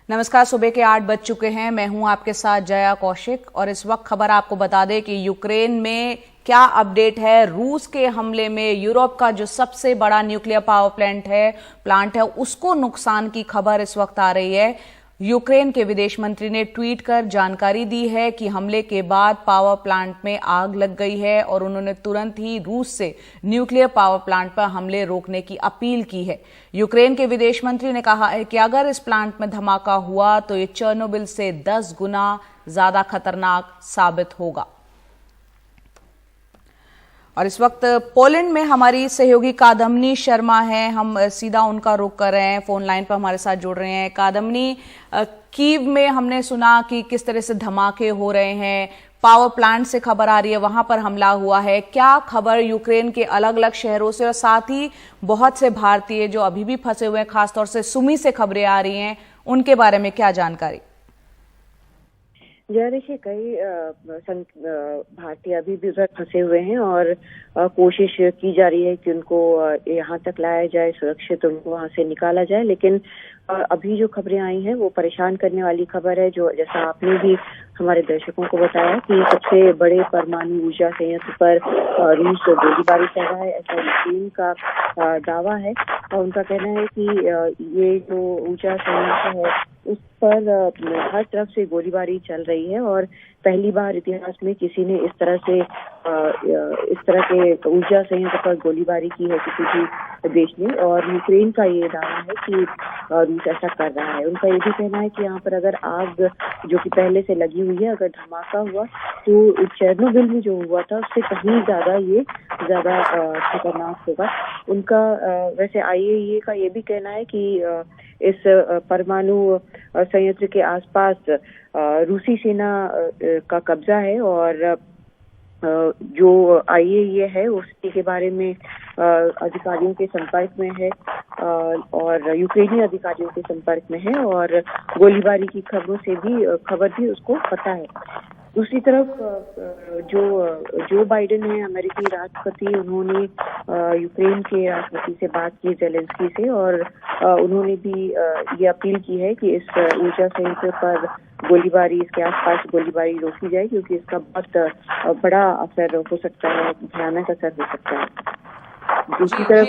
नमस्कार। सुबह के 8 बज चुके हैं। मैं हूं आपके साथ जया कौशिक और इस वक्त खबर आपको बता दें कि यूक्रेन में क्या अपडेट है। रूस के हमले में यूरोप का जो सबसे बड़ा न्यूक्लियर पावर प्लांट है उसको नुकसान की खबर इस वक्त आ रही है। यूक्रेन के विदेश मंत्री ने ट्वीट कर जानकारी दी है कि हमले के बाद पावर प्लांट में आग लग गई है और उन्होंने तुरंत ही रूस से न्यूक्लियर पावर प्लांट पर हमले रोकने की अपील की है। यूक्रेन के विदेश मंत्री ने कहा है कि अगर इस प्लांट में धमाका हुआ तो ये चेर्नोबिल से 10 गुना ज्यादा खतरनाक साबित होगा। और इस वक्त पोलैंड में हमारी सहयोगी कादम्बनी शर्मा हैं। हम सीधा उनका रुख कर रहे हैं, फोन लाइन पर हमारे साथ जुड़ रहे हैं। कादम्बनी, कीव में हमने सुना कि किस तरह से धमाके हो रहे हैं, पावर प्लांट से खबर आ रही है वहां पर हमला हुआ है। क्या खबर यूक्रेन के अलग अलग शहरों से और साथ ही बहुत से भारतीय जो अभी भी फंसे हुए हैं, खासतौर से सुमी से खबरें आ रही हैं, उनके बारे में क्या जानकारी? देखिए, कई भारतीय अभी भी उधर फंसे हुए हैं और कोशिश की जा रही है कि उनको यहाँ तक लाया जाए, सुरक्षित उनको वहाँ से निकाला जाए। लेकिन अभी जो खबरें आई हैं वो परेशान करने वाली खबर है, जो जैसा आपने भी हमारे दर्शकों को बताया कि सबसे बड़े परमाणु ऊर्जा संयंत्र पर रूस गोलीबारी कर रहा है, ऐसा यूक्रेन का दावा है। और उनका कहना है कि ये जो ऊर्जा संयंत्र है उस पर हर तरफ से गोलीबारी चल रही है और पहली बार इतिहास में किसी ने इस तरह के ऊर्जा संयंत्र पर गोलीबारी की है किसी भी देश ने। और यूक्रेन का ये दावा है कि रूस ऐसा कर रहा है। उनका ये भी कहना है कि यहाँ पर अगर आग जो कि पहले से लगी हुई है, अगर धमाका हुआ तो चेर्नोबिल में जो हुआ था उससे कहीं ज्यादा खतरनाक होगा। उनका वैसे IAEA का ये भी कहना है कि इस परमाणु संयंत्र के आसपास रूसी सेना का कब्जा है और जो IAEA है उसके के बारे में अधिकारियों के संपर्क में है और यूक्रेनी अधिकारियों के संपर्क में है और गोलीबारी की खबर भी उसको पता है। दूसरी तरफ जो बाइडेन है, अमेरिकी राष्ट्रपति, उन्होंने यूक्रेन के राष्ट्रपति से बात की, जेलेंस्की से, और उन्होंने भी ये अपील की है कि इस ऊर्जा संयंत्र पर गोलीबारी, इसके आसपास गोलीबारी रोकी जाए, क्योंकि इसका बहुत बड़ा असर हो सकता है, भयानक असर हो सकता है। दूसरी तरफ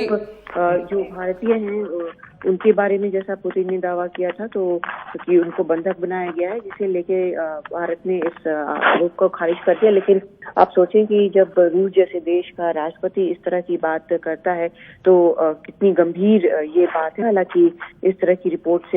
जो भारतीय हैं उनके बारे में जैसा पुतिन ने दावा किया था तो कि उनको बंधक बनाया गया है, जिसे लेके भारत ने इस आरोप को खारिज कर दिया। लेकिन आप सोचें कि जब रूस जैसे देश का राष्ट्रपति इस तरह की बात करता है तो कितनी गंभीर ये बात है। हालांकि इस तरह की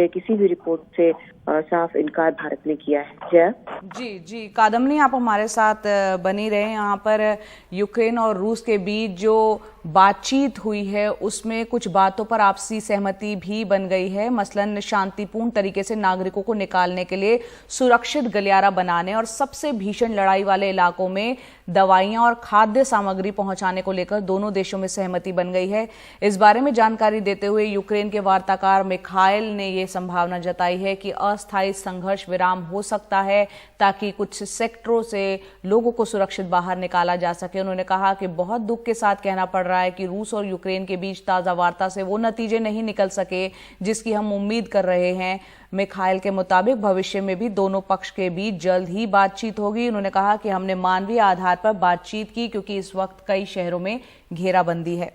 किसी भी रिपोर्ट से साफ इनकार भारत ने किया है। जया जी कादम्बनी, आप हमारे साथ बनी रहे। यहाँ पर यूक्रेन और रूस के बीच जो बातचीत हुई है उसमें कुछ बातों पर आपसी सहमति भी बन गई है, मसलन शांतिपूर्ण तरीके से नागरिकों को निकालने के लिए सुरक्षित गलियारा बनाने और सबसे भीषण लड़ाई वाले इलाकों में दवाइयां और खाद्य सामग्री पहुंचाने को लेकर दोनों देशों में सहमति बन गई है। इस बारे में जानकारी देते हुए यूक्रेन के वार्ताकार मिखाइल ने यह संभावना जताई है कि अस्थायी संघर्ष विराम हो सकता है ताकि कुछ सेक्टरों से लोगों को सुरक्षित बाहर निकाला जा सके। उन्होंने कहा कि बहुत दुख के साथ कहना पड़ रहा है कि रूस और यूक्रेन के बीच ताजा वार्ता से वो नतीजे नहीं निकल सके जिसकी हम उम्मीद कर रहे हैं। मिखाइल के मुताबिक भविष्य में भी दोनों पक्ष के बीच जल्द ही बातचीत होगी। उन्होंने कहा कि हमने मानवीय आधार पर बातचीत की क्योंकि इस वक्त कई शहरों में घेराबंदी है।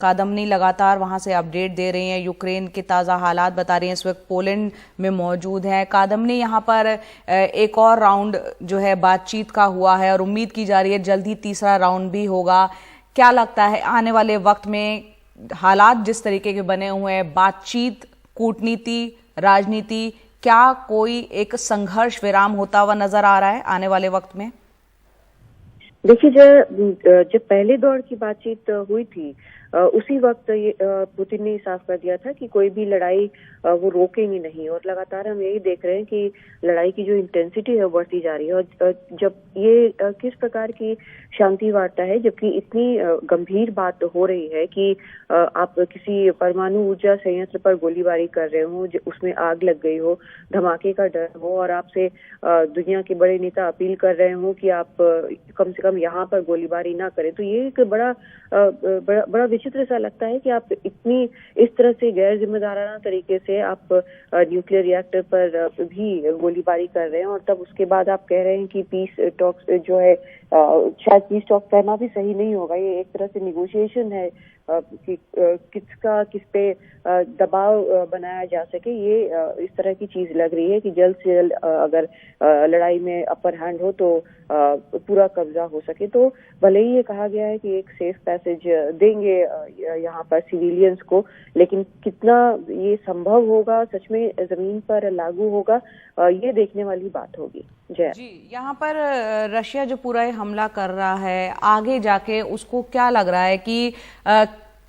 कादम्बनी लगातार वहां से अपडेट दे रही हैं, यूक्रेन के ताज़ा हालात बता रही हैं। इस वक्त पोलैंड में मौजूद हैं। कादम्बनी, यहाँ पर एक और राउंड जो है बातचीत का हुआ है और उम्मीद की जा रही है जल्द ही तीसरा राउंड भी होगा। क्या लगता है आने वाले वक्त में हालात जिस तरीके के बने हुए हैं, बातचीत, कूटनीति, राजनीति, क्या कोई एक संघर्ष विराम होता हुआ नजर आ रहा है आने वाले वक्त में? देखिए, जब पहले दौर की बातचीत हुई थी उसी वक्त पुतिन ने साफ कर दिया था कि कोई भी लड़ाई वो रोकेंगे नहीं, और लगातार हम यही देख रहे हैं कि लड़ाई की जो इंटेंसिटी है वो बढ़ती जा रही है। और जब ये किस प्रकार की शांति वार्ता है जबकि इतनी गंभीर बात हो रही है कि आप किसी परमाणु ऊर्जा संयंत्र पर गोलीबारी कर रहे हो, उसमें आग लग गई हो, धमाके का डर हो और आपसे दुनिया के बड़े नेता अपील कर रहे हो कि आप कम से कम यहाँ पर गोलीबारी ना करें, तो ये एक बड़ा विचित्र सा लगता है कि आप इतनी इस तरह से गैर जिम्मेदाराना तरीके से आप न्यूक्लियर रिएक्टर पर भी गोलीबारी कर रहे हैं, और तब उसके बाद आप कह रहे हैं कि पीस टॉक्स जो है शायद पीस टॉक्स करना भी सही नहीं होगा। ये एक तरह से निगोशिएशन है कि किसका किस पे दबाव बनाया जा सके। ये इस तरह की चीज लग रही है कि जल्द से जल्द अगर लड़ाई में अपर हैंड हो तो पूरा कब्जा हो सके। तो भले ही ये कहा गया है कि एक सेफ पैसेज देंगे यहाँ पर सिविलियंस को, लेकिन कितना ये संभव होगा, सच में जमीन पर लागू होगा, ये देखने वाली बात होगी। जय जी, यहाँ पर रशिया जो पूरा ये हमला कर रहा है, आगे जाके उसको क्या लग रहा है कि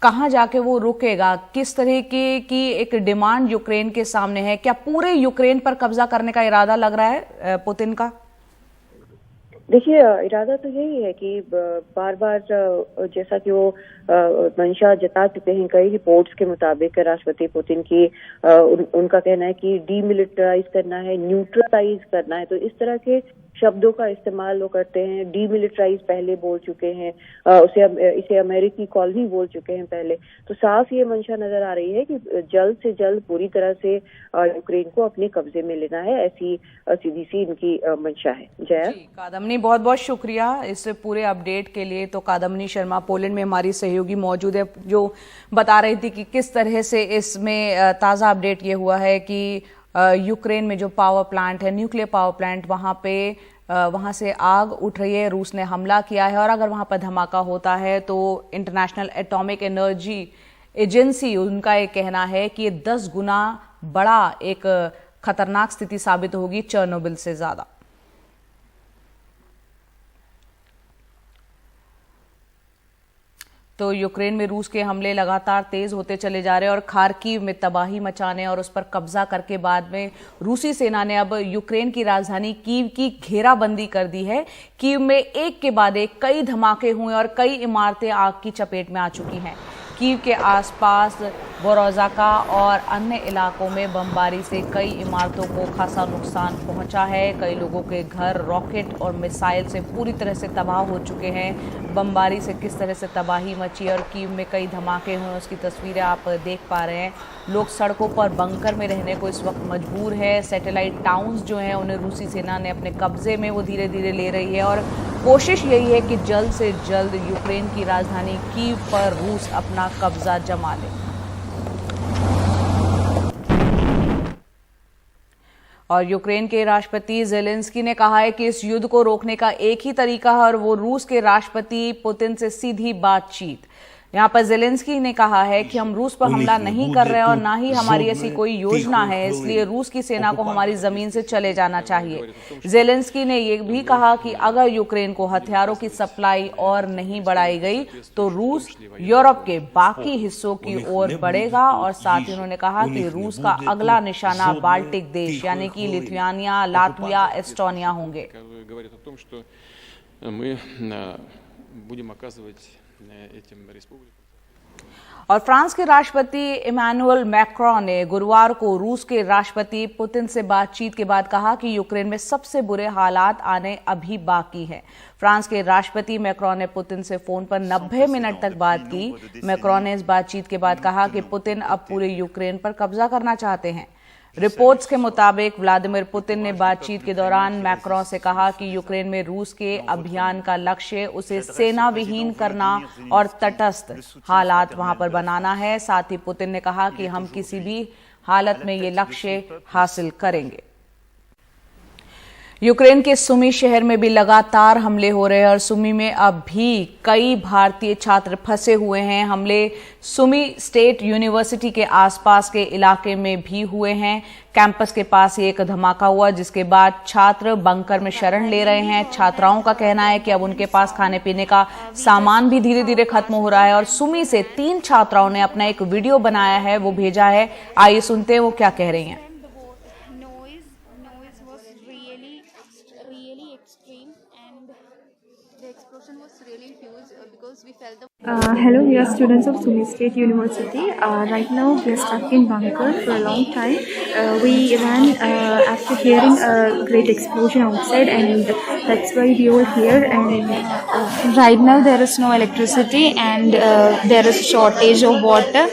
कहाँ जाके वो रुकेगा? किस तरह की एक डिमांड यूक्रेन के सामने है? क्या पूरे यूक्रेन पर कब्जा करने का इरादा लग रहा है पुतिन का? देखिए, इरादा तो यही है कि बार बार जैसा कि वो मंशा जता चुके हैं कई रिपोर्ट्स के मुताबिक राष्ट्रपति पुतिन की, उनका कहना है कि डीमिलिटराइज करना है, न्यूट्रलाइज करना है। तो इस तरह के शब्दों का इस्तेमाल वो करते हैं। डीमिलिटराइज पहले बोल चुके हैं, इसे अमेरिकी कॉलोनी बोल चुके हैं पहले। तो साफ ये मंशा नजर आ रही है कि जल्द से जल्द पूरी तरह से यूक्रेन को अपने कब्जे में लेना है, ऐसी सीधी सी इनकी मंशा है। जया कादम्बनी, बहुत बहुत शुक्रिया इस पूरे अपडेट के लिए। तो कादम्बनी शर्मा पोलैंड में हमारी सहयोगी मौजूद है, जो बता रही थी कि किस तरह से इसमें ताज़ा अपडेट ये हुआ है कि यूक्रेन में जो पावर प्लांट है, न्यूक्लियर पावर प्लांट, वहां से आग उठ रही है। रूस ने हमला किया है और अगर वहां पर धमाका होता है तो इंटरनेशनल एटॉमिक एनर्जी एजेंसी, उनका ये कहना है कि ये 10 गुना बड़ा एक खतरनाक स्थिति साबित होगी चेर्नोबिल से ज्यादा। तो यूक्रेन में रूस के हमले लगातार तेज होते चले जा रहे हैं और खार्किव में तबाही मचाने और उस पर कब्जा करके बाद में रूसी सेना ने अब यूक्रेन की राजधानी कीव की घेराबंदी कर दी है। कीव में एक के बाद एक कई धमाके हुए और कई इमारतें आग की चपेट में आ चुकी हैं। कीव के आसपास बोरोजाका और अन्य इलाकों में बमबारी से कई इमारतों को खासा नुकसान पहुंचा है। कई लोगों के घर रॉकेट और मिसाइल से पूरी तरह से तबाह हो चुके हैं। बमबारी से किस तरह से तबाही मची और कीव में कई धमाके हुए, उसकी तस्वीरें आप देख पा रहे हैं। लोग सड़कों पर बंकर में रहने को इस वक्त मजबूर है। सैटेलाइट टाउन्स जो हैं उन्हें रूसी सेना ने अपने कब्जे में वो धीरे धीरे ले रही है और कोशिश यही है कि जल्द से जल्द यूक्रेन की राजधानी कीव पर रूस अपना कब्जा जमा ले। और यूक्रेन के राष्ट्रपति ज़ेलेंस्की ने कहा है कि इस युद्ध को रोकने का एक ही तरीका है और वो रूस के राष्ट्रपति पुतिन से सीधी बातचीत। यहाँ पर ज़ेलेंस्की ने कहा है कि हम रूस पर हमला नहीं कर रहे और ना ही हमारी ऐसी कोई योजना है, इसलिए रूस की सेना को हमारी जमीन से चले जाना चाहिए। ज़ेलेंस्की ने ये भी कहा कि अगर यूक्रेन को हथियारों की सप्लाई और नहीं बढ़ाई गई तो रूस यूरोप के बाकी हिस्सों की ओर बढ़ेगा। और साथ ही उन्होंने कहा कि रूस का अगला निशाना बाल्टिक देश यानी कि लिथुआनिया, लातविया, एस्टोनिया होंगे। और फ्रांस के राष्ट्रपति इमैनुअल मैक्रों ने गुरुवार को रूस के राष्ट्रपति पुतिन से बातचीत के बाद कहा कि यूक्रेन में सबसे बुरे हालात आने अभी बाकी हैं। फ्रांस के राष्ट्रपति मैक्रों ने पुतिन से फोन पर 90 मिनट तक बात की। मैक्रों ने इस बातचीत के बाद कहा कि पुतिन अब पूरे यूक्रेन पर कब्जा करना चाहते हैं। रिपोर्ट्स के मुताबिक व्लादिमीर पुतिन ने बातचीत के दौरान मैक्रों से कहा कि यूक्रेन में रूस के अभियान का लक्ष्य उसे सेना विहीन करना और तटस्थ हालात वहां पर बनाना है। साथ ही पुतिन ने कहा कि हम किसी भी हालत में ये लक्ष्य हासिल करेंगे। यूक्रेन के सुमी शहर में भी लगातार हमले हो रहे हैं और सुमी में अब भी कई भारतीय छात्र फंसे हुए हैं। हमले सुमी स्टेट यूनिवर्सिटी के आसपास के इलाके में भी हुए हैं। कैंपस के पास ही एक धमाका हुआ जिसके बाद छात्र बंकर में शरण ले रहे हैं। छात्राओं का कहना है कि अब उनके पास खाने पीने का सामान भी धीरे धीरे खत्म हो रहा है। और सुमी से 3 छात्राओं ने अपना एक वीडियो बनाया है, वो भेजा है। आइए सुनते हैं वो क्या कह रही हैं। Hello, we are students of Sumi State University. Right now, we are stuck in bunker for a long time. We ran after hearing a great explosion outside, and that's why we were here. And right now, there is no electricity, and there is shortage of water.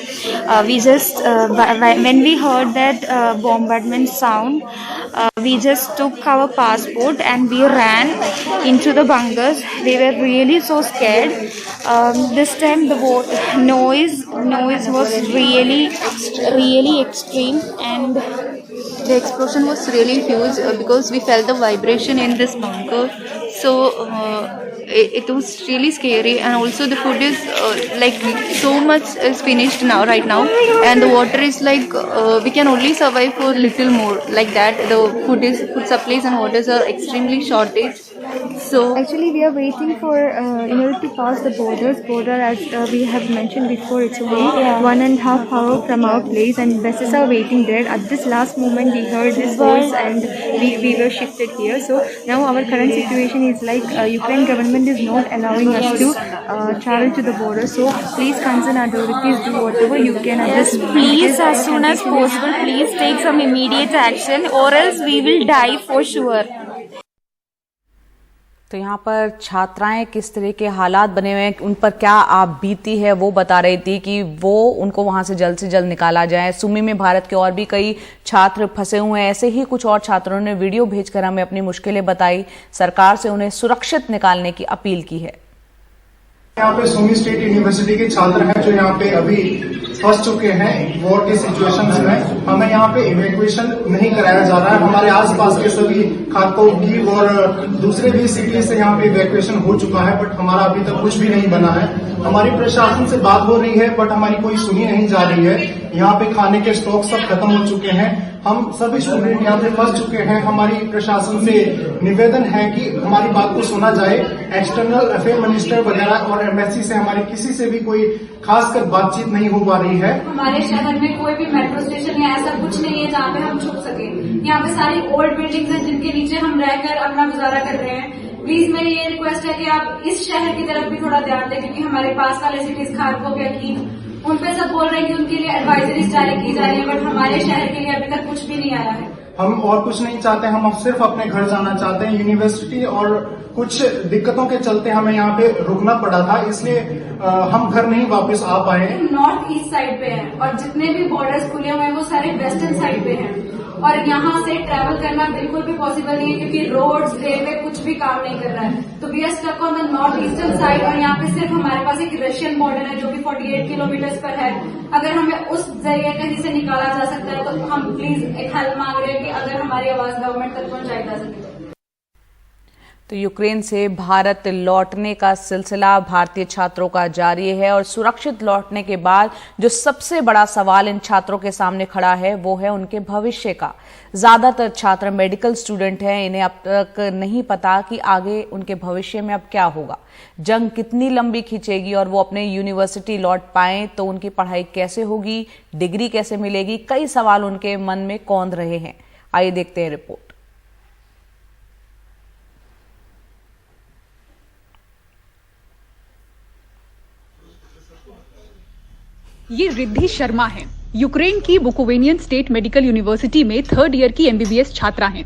We just when we heard that bombardment sound, we just took our passport and we ran into the bunkers. We were really so scared. This time the noise was really extreme, and the explosion was really huge because we felt the vibration in this bunker. So it was really scary, and also the food is like so much is finished now right now, and the water is like we can only survive for little more like that. The food supplies and waters are extremely shortage. So actually we are waiting for in order to pass the border, as we have mentioned before, it's only 1.5 hours from our place, and buses are waiting there. At this last moment we heard this voice and we were shifted here. So now our current situation is like Ukraine government is not allowing us to travel to the border. So please concern authorities, do whatever you can at this moment. Please, as soon as possible, please take some immediate action, or else we will die for sure. तो यहाँ पर छात्राएं किस तरह के हालात बने हुए हैं, उन पर क्या आप बीती है, वो बता रही थी कि वो उनको वहां से जल्द निकाला जाए। सुमी में भारत के और भी कई छात्र फंसे हुए हैं। ऐसे ही कुछ और छात्रों ने वीडियो भेजकर हमें अपनी मुश्किलें बताई, सरकार से उन्हें सुरक्षित निकालने की अपील की है। यहाँ पे सुमी स्टेट यूनिवर्सिटी के छात्र हैं जो यहाँ पे अभी फंस चुके हैं वॉर की सिचुएशंस में। हमें यहाँ पे इवैक्यूएशन नहीं कराया जा रहा है। हमारे आसपास के सभी खारकोव और दूसरे भी सिटी से यहाँ पे इवैक्यूएशन हो चुका है, बट हमारा अभी तक कुछ भी नहीं बना है। हमारी प्रशासन से बात हो रही है, बट हमारी कोई सुनी नहीं जा रही है। यहाँ पे खाने के स्टॉक सब खत्म हो चुके हैं। हम सभी स्टूडेंट यहाँ पे फंस चुके हैं। हमारी प्रशासन से निवेदन है कि हमारी बात को सुना जाए। एक्सटर्नल अफेयर मिनिस्टर वगैरह और एमएससी से हमारी किसी से भी कोई खासकर बातचीत नहीं हो पा रही है। हमारे शहर में कोई भी मेट्रो स्टेशन या ऐसा कुछ नहीं है जहाँ पे हम छुप सके। यहाँ पे सारी ओल्ड बिल्डिंग्स हैं जिनके नीचे हम रहकर अपना गुजारा कर रहे हैं। प्लीज मेरी ये रिक्वेस्ट है कि आप इस शहर की तरफ भी थोड़ा ध्यान दें, क्योंकि हमारे पास वाले सिटीज खारकोव या कीव उन पे सब बोल रहे हैं कि उनके लिए एडवाइजरीज जारी की जा रही है, बट हमारे शहर के लिए अभी तक कुछ भी नहीं आया है। हम और कुछ नहीं चाहते, हम अब सिर्फ अपने घर जाना चाहते हैं। यूनिवर्सिटी और कुछ दिक्कतों के चलते हमें यहाँ पे रुकना पड़ा था, इसलिए हम घर नहीं वापस आ पाए। नॉर्थ ईस्ट साइड पे है और जितने भी बॉर्डर्स खुले हुए हैं वो सारे वेस्टर्न साइड पे हैं, और यहाँ से ट्रैवल करना बिल्कुल भी पॉसिबल नहीं है क्योंकि रोड्स, रेलवे कुछ भी काम नहीं कर रहा है। तो we are stuck on the north eastern side, और यहाँ पे सिर्फ हमारे पास एक रशियन बॉर्डर है जो कि 48 किलोमीटर पर है। अगर हमें उस जरिए कहीं से निकाला जा सकता है तो हम प्लीज एक हेल्प मांग रहे हैं कि अगर हमारी आवाज गवर्नमेंट तक पहुंचाई जा सके। तो यूक्रेन से भारत लौटने का सिलसिला भारतीय छात्रों का जारी है, और सुरक्षित लौटने के बाद जो सबसे बड़ा सवाल इन छात्रों के सामने खड़ा है वो है उनके भविष्य का। ज्यादातर छात्र मेडिकल स्टूडेंट हैं, इन्हें अब तक नहीं पता कि आगे उनके भविष्य में अब क्या होगा, जंग कितनी लंबी खींचेगी और वो अपने यूनिवर्सिटी लौट पाएं तो उनकी पढ़ाई कैसे होगी, डिग्री कैसे मिलेगी, कई सवाल उनके मन में कौंध रहे हैं। आइए देखते हैं रिपोर्ट। ये रिद्धि शर्मा हैं, यूक्रेन की बुकोवेनियन स्टेट मेडिकल यूनिवर्सिटी में 3rd ईयर की एमबीबीएस छात्रा हैं।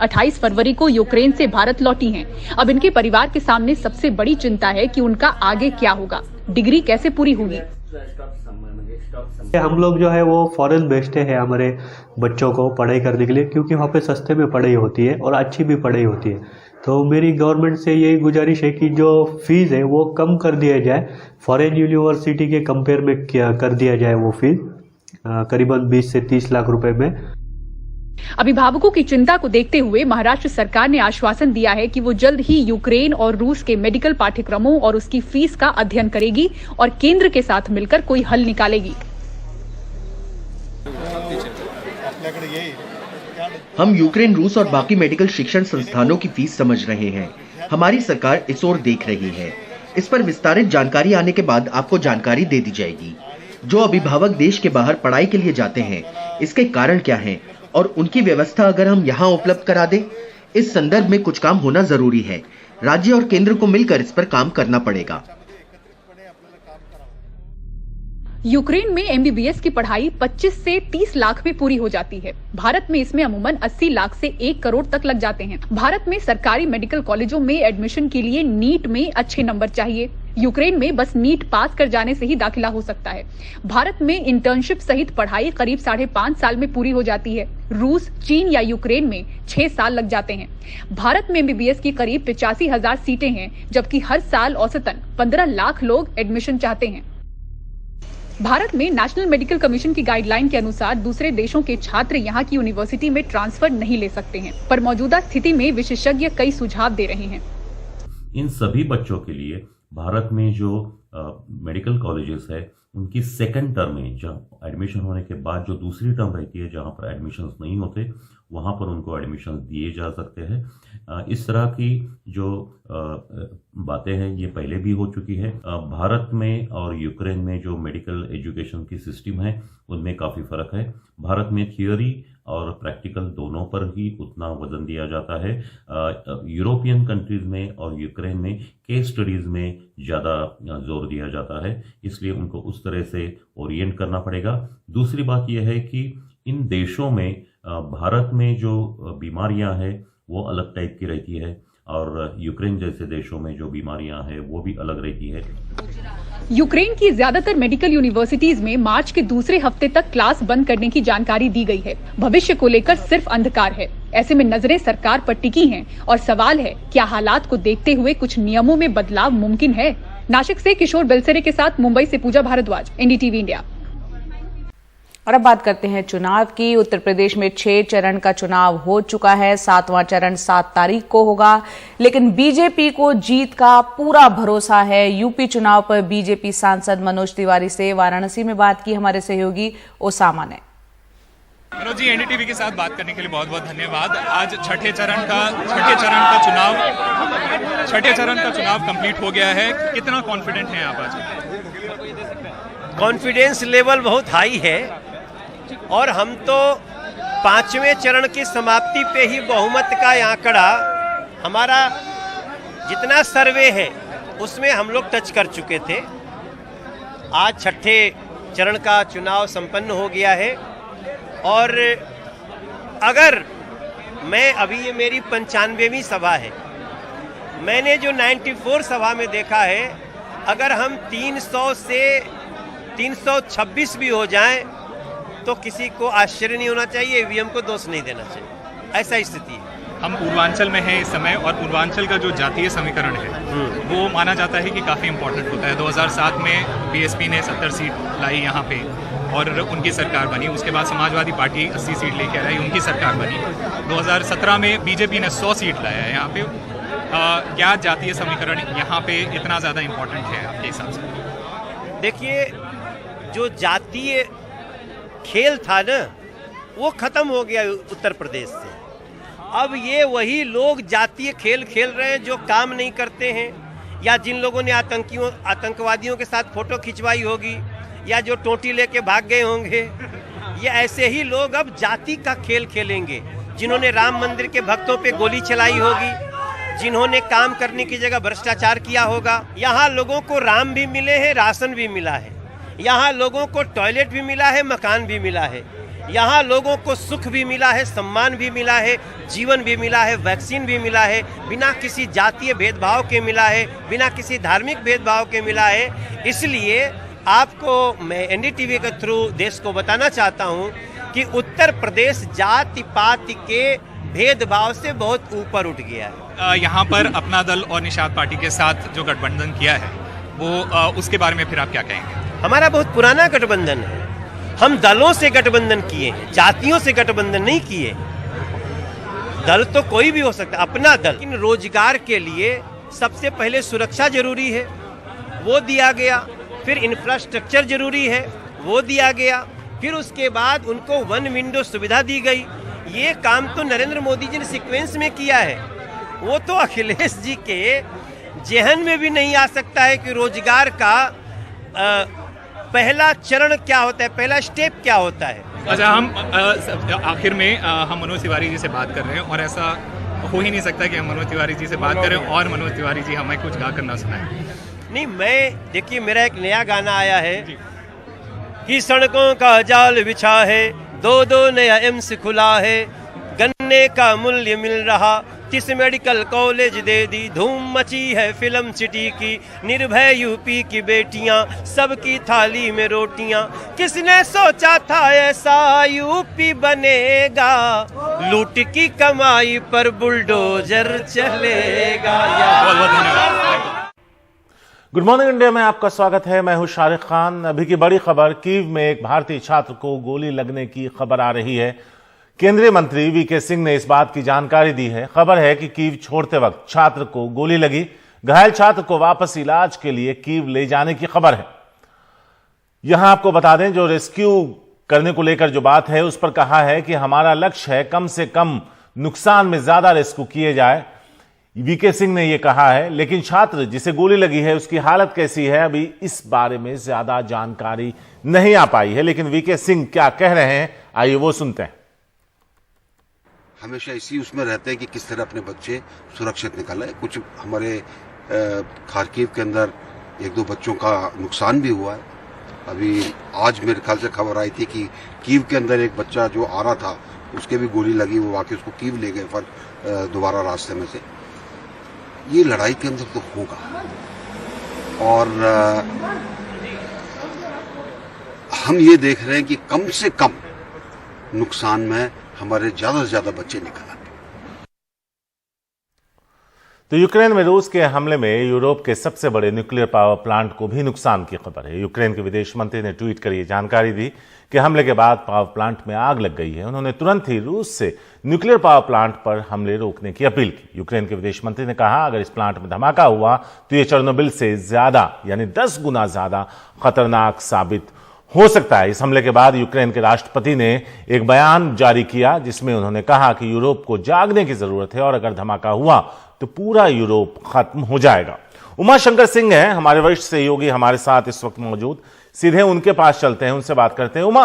28 फरवरी को यूक्रेन से भारत लौटी हैं। अब इनके परिवार के सामने सबसे बड़ी चिंता है कि उनका आगे क्या होगा, डिग्री कैसे पूरी होगी। हम लोग जो है वो फॉरेन भेजते हैं हमारे बच्चों को पढ़ाई करने के लिए, क्योंकि वहाँ पे सस्ते में पढ़ाई होती है और अच्छी भी पढ़ाई होती है। तो मेरी गवर्नमेंट से यही गुजारिश है कि जो फीस है वो कम कर दिया जाए, फॉरेन यूनिवर्सिटी के कंपेयर में कर दिया जाए वो फीस करीबन 20 से 30 लाख रुपए में। अभिभावकों की चिंता को देखते हुए महाराष्ट्र सरकार ने आश्वासन दिया है कि वो जल्द ही यूक्रेन और रूस के मेडिकल पाठ्यक्रमों और उसकी फीस का अध्ययन करेगी और केंद्र के साथ मिलकर कोई हल निकालेगी। हम यूक्रेन, रूस और बाकी मेडिकल शिक्षण संस्थानों की फीस समझ रहे हैं। हमारी सरकार इस ओर देख रही है। इस पर विस्तारित जानकारी आने के बाद आपको जानकारी दे दी जाएगी। जो अभिभावक देश के बाहर पढ़ाई के लिए जाते हैं, इसके कारण क्या हैं और उनकी व्यवस्था अगर हम यहाँ उपलब्ध करा दें, इस संदर्भ में कुछ काम होना जरूरी है। राज्य और केंद्र को मिलकर इस पर काम करना पड़ेगा। यूक्रेन में एमबीबीएस की पढ़ाई 25 से 30 लाख में पूरी हो जाती है। भारत में इसमें अमूमन 80 लाख से 1 करोड़ तक लग जाते हैं। भारत में सरकारी मेडिकल कॉलेजों में एडमिशन के लिए नीट में अच्छे नंबर चाहिए। यूक्रेन में बस नीट पास कर जाने से ही दाखिला हो सकता है। भारत में इंटर्नशिप सहित पढ़ाई करीब 5.5 साल में पूरी हो जाती है। रूस, चीन या यूक्रेन में 6 साल लग जाते हैं। भारत में एमबीबीएस की करीब 85,000 सीटें हैं, जबकि हर साल औसतन 15 लाख लोग एडमिशन चाहते हैं। भारत में नेशनल मेडिकल कमीशन की गाइडलाइन के अनुसार दूसरे देशों के छात्र यहां की यूनिवर्सिटी में ट्रांसफर नहीं ले सकते हैं, पर मौजूदा स्थिति में विशेषज्ञ कई सुझाव दे रहे हैं। इन सभी बच्चों के लिए भारत में जो मेडिकल कॉलेजेस है, उनकी सेकंड टर्म में जहाँ एडमिशन होने के बाद जो दूसरी टर्म रहती है, जहाँ पर एडमिशन्स नहीं होते, वहाँ पर उनको एडमिशन दिए जा सकते हैं। इस तरह की जो बातें हैं ये पहले भी हो चुकी है। भारत में और यूक्रेन में जो मेडिकल एजुकेशन की सिस्टम है उनमें काफ़ी फ़र्क है। भारत में थियोरी और प्रैक्टिकल दोनों पर ही उतना वजन दिया जाता है। यूरोपियन कंट्रीज़ में और यूक्रेन में केस स्टडीज़ में ज़्यादा जोर दिया जाता है, इसलिए उनको उस तरह से ओरिएंट करना पड़ेगा। दूसरी बात यह है कि इन देशों में भारत में जो बीमारियां हैं वो अलग टाइप की रहती है और यूक्रेन जैसे देशों में जो बीमारियां हैं वो भी अलग रहती है। यूक्रेन की ज्यादातर मेडिकल यूनिवर्सिटीज में मार्च के दूसरे हफ्ते तक क्लास बंद करने की जानकारी दी गई है। भविष्य को लेकर सिर्फ अंधकार है। ऐसे में नजरें सरकार पर टिकी हैं और सवाल है, क्या हालात को देखते हुए कुछ नियमों में बदलाव मुमकिन है? नासिक से किशोर बेलसेरे के साथ मुंबई से पूजा भारद्वाज, एनडीटीवी इंडिया। और अब बात करते हैं चुनाव की। उत्तर प्रदेश में 6 चरण का चुनाव हो चुका है। 7वां चरण 7 तारीख को होगा, लेकिन बीजेपी को जीत का पूरा भरोसा है। यूपी चुनाव पर बीजेपी सांसद मनोज तिवारी से वाराणसी में बात की हमारे सहयोगी ओसामा ने। मनोज जी, एनडीटीवी के साथ बात करने के लिए बहुत बहुत धन्यवाद। आज छठे चरण का चुनाव कंप्लीट हो गया है। कितना कॉन्फिडेंट हैं आप आज? कॉन्फिडेंस लेवल बहुत हाई है और हम तो 5वें चरण की समाप्ति पे ही बहुमत का आंकड़ा, हमारा जितना सर्वे है उसमें हम लोग टच कर चुके थे। आज छठे चरण का चुनाव संपन्न हो गया है और अगर मैं अभी ये मेरी 95वीं सभा है, मैंने जो 94 सभा में देखा है, अगर हम 300 से 326 भी हो जाएं तो किसी को आश्चर्य नहीं होना चाहिए, ईवीएम को दोष नहीं देना चाहिए। ऐसा स्थिति है। हम पूर्वांचल में हैं इस समय और पूर्वांचल का जो जातीय समीकरण है वो माना जाता है कि काफ़ी इम्पोर्टेंट होता है। 2007 में बीएसपी ने 70 सीट लाई यहाँ पे और उनकी सरकार बनी। उसके बाद समाजवादी पार्टी 80 सीट लेके आई, उनकी सरकार बनी। 2017 में बीजेपी ने 100 सीट लाया है यहाँ पे। क्या जातीय समीकरण यहाँ पे इतना ज़्यादा इम्पोर्टेंट है आपके हिसाब से? देखिए, जो जातीय खेल था ना वो खत्म हो गया उत्तर प्रदेश से। अब ये वही लोग जातीय खेल खेल रहे हैं जो काम नहीं करते हैं, या जिन लोगों ने आतंकवादियों के साथ फोटो खिंचवाई होगी, या जो टोटी लेके भाग गए होंगे। ये ऐसे ही लोग अब जाति का खेल खेलेंगे। जिन्होंने राम मंदिर के भक्तों पे गोली चलाई होगी, जिन्होंने काम करने की जगह भ्रष्टाचार किया होगा। यहाँ लोगों को राम भी मिले हैं, राशन भी मिला है। यहाँ लोगों को टॉयलेट भी मिला है, मकान भी मिला है। यहाँ लोगों को सुख भी मिला है, सम्मान भी मिला है, जीवन भी मिला है, वैक्सीन भी मिला है, बिना किसी जातीय भेदभाव के मिला है, बिना किसी धार्मिक भेदभाव के मिला है। इसलिए आपको मैं एनडीटीवी के थ्रू देश को बताना चाहता हूँ कि उत्तर प्रदेश जाति पाति के भेदभाव से बहुत ऊपर उठ गया है। यहाँ पर अपना दल और निषाद पार्टी के साथ जो गठबंधन किया है वो उसके बारे में फिर आप क्या कहेंगे? हमारा बहुत पुराना गठबंधन है। हम दलों से गठबंधन किए हैं, जातियों से गठबंधन नहीं किए। दल तो कोई भी हो सकता है, अपना दल। लेकिन रोजगार के लिए सबसे पहले सुरक्षा जरूरी है, वो दिया गया। फिर इंफ्रास्ट्रक्चर जरूरी है, वो दिया गया। फिर उसके बाद उनको वन विंडो सुविधा दी गई। ये काम तो नरेंद्र मोदी जी ने सीक्वेंस में किया है। वो तो अखिलेश जी के जेहन में भी नहीं आ सकता है कि रोजगार का पहला चरण क्या होता है, पहला स्टेप क्या होता है। अच्छा, हम आखिर में हम मनोज तिवारी जी से बात कर रहे हैं और ऐसा हो ही नहीं सकता कि हम मनोज तिवारी जी से बात करें और मनोज तिवारी जी हमें कुछ गा कर ना सुनाएं। नहीं, मैं देखिए, मेरा एक नया गाना आया है, कि सड़कों का जाल बिछा है, दो नया एम्स खुला है, गन्ने का मूल्य मिल रहा, 30 मेडिकल कॉलेज दे दी, धूम मची है फिल्म सिटी की, निर्भय यूपी की बेटियां, सबकी थाली में रोटियां, किसने सोचा था ऐसा यूपी बनेगा, लूट की कमाई पर बुलडोजर चलेगा। गुड मॉर्निंग इंडिया में आपका स्वागत है। मैं हूं शारिक खान। अभी की बड़ी खबर, कीव में एक भारतीय छात्र को गोली लगने की खबर आ रही है। केंद्रीय मंत्री वीके सिंह ने इस बात की जानकारी दी है। खबर है कि कीव छोड़ते वक्त छात्र को गोली लगी। घायल छात्र को वापस इलाज के लिए कीव ले जाने की खबर है। यहां आपको बता दें, जो रेस्क्यू करने को लेकर जो बात है उस पर कहा है कि हमारा लक्ष्य है कम से कम नुकसान में ज्यादा रेस्क्यू किए जाए। वीके सिंह ने यह कहा है, लेकिन छात्र जिसे गोली लगी है उसकी हालत कैसी है अभी इस बारे में ज्यादा जानकारी नहीं आ पाई है। लेकिन वीके सिंह क्या कह रहे हैं, आइए वो सुनते हैं। हमेशा इसी उसमें रहते हैं कि किस तरह अपने बच्चे सुरक्षित निकालें। कुछ हमारे खारकीव के अंदर 1-2 बच्चों का नुकसान भी हुआ है। अभी आज मेरे ख्याल से खबर आई थी कि कीव के अंदर एक बच्चा जो आ रहा था उसके भी गोली लगी, वो वाकई उसको कीव ले गए फिर दोबारा रास्ते में से। ये लड़ाई के अंदर तो होगा और हम ये देख रहे हैं कि कम से कम नुकसान में हमारे ज्यादा से ज्यादा बच्चे निकल आते। तो यूक्रेन में रूस के हमले में यूरोप के सबसे बड़े न्यूक्लियर पावर प्लांट को भी नुकसान की खबर है। यूक्रेन के विदेश मंत्री ने ट्वीट कर यह जानकारी दी कि हमले के बाद पावर प्लांट में आग लग गई है। उन्होंने तुरंत ही रूस से न्यूक्लियर पावर प्लांट पर हमले रोकने की अपील की। यूक्रेन के विदेश मंत्री ने कहा, अगर इस प्लांट में धमाका हुआ तो यह चेर्नोबिल से ज्यादा यानी 10 गुना ज्यादा खतरनाक साबित हो सकता है। इस हमले के बाद यूक्रेन के राष्ट्रपति ने एक बयान जारी किया जिसमें उन्होंने कहा कि यूरोप को जागने की जरूरत है और अगर धमाका हुआ तो पूरा यूरोप खत्म हो जाएगा। उमा शंकर सिंह हैं हमारे वरिष्ठ सहयोगी, हमारे साथ इस वक्त मौजूद। सीधे उनके पास चलते हैं, उनसे बात करते हैं। उमा,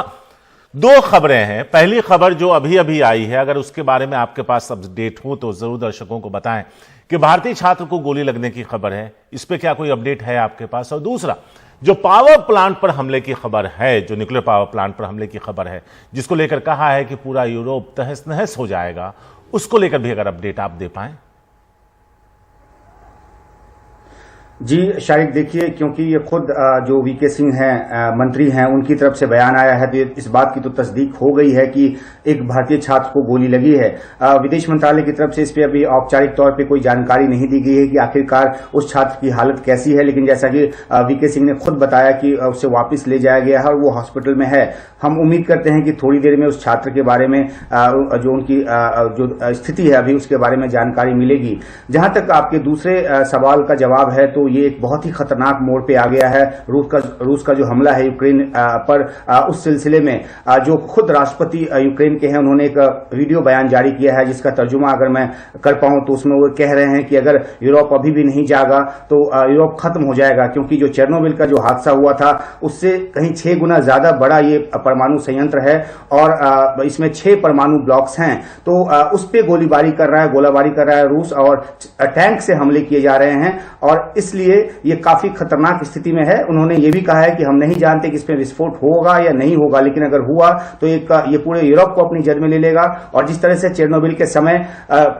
2 खबरें हैं। पहली खबर जो अभी अभी आई है, अगर उसके बारे में आपके पास अपडेट हो तो जरूर दर्शकों को बताएं कि भारतीय छात्र को गोली लगने की खबर है। इस पर क्या कोई अपडेट है आपके पास? और दूसरा, जो पावर प्लांट पर हमले की खबर है, जो न्यूक्लियर पावर प्लांट पर हमले की खबर है, जिसको लेकर कहा है कि पूरा यूरोप तहस नहस हो जाएगा, उसको लेकर भी अगर अपडेट आप दे पाएं। जी शारिक, देखिए, क्योंकि ये खुद जो वीके सिंह हैं मंत्री हैं, उनकी तरफ से बयान आया है तो इस बात की तो तस्दीक हो गई है कि एक भारतीय छात्र को गोली लगी है। विदेश मंत्रालय की तरफ से इस पर अभी औपचारिक तौर पे कोई जानकारी नहीं दी गई है कि आखिरकार उस छात्र की हालत कैसी है, लेकिन जैसा कि वीके सिंह ने खुद बताया कि उसे वापस ले जाया गया है और वो हॉस्पिटल में है। हम उम्मीद करते हैं कि थोड़ी देर में उस छात्र के बारे में जो उनकी जो स्थिति है अभी उसके बारे में जानकारी मिलेगी। जहां तक आपके दूसरे सवाल का जवाब है तो ये एक बहुत ही खतरनाक मोड़ पे आ गया है। रूस का जो हमला है यूक्रेन पर, उस सिलसिले में जो खुद राष्ट्रपति यूक्रेन के हैं उन्होंने एक वीडियो बयान जारी किया है जिसका तर्जुमा अगर मैं कर पाऊं तो उसमें वो कह रहे हैं कि अगर यूरोप अभी भी नहीं जागा तो यूरोप खत्म हो जाएगा, क्योंकि जो चेर्नोबिल का जो हादसा हुआ था उससे कहीं 6 गुना ज्यादा बड़ा ये परमाणु संयंत्र है और इसमें 6 परमाणु ब्लॉक्स हैं। तो उस पर गोलाबारी कर रहा है रूस और टैंक से हमले किए जा रहे हैं और इसलिए ये काफी खतरनाक स्थिति में है। उन्होंने ये भी कहा है कि हम नहीं जानते कि इसमें विस्फोट होगा या नहीं होगा, लेकिन अगर हुआ तो ये पूरे यूरोप को अपनी जद में ले लेगा। और जिस तरह से चेर्नोबिल के समय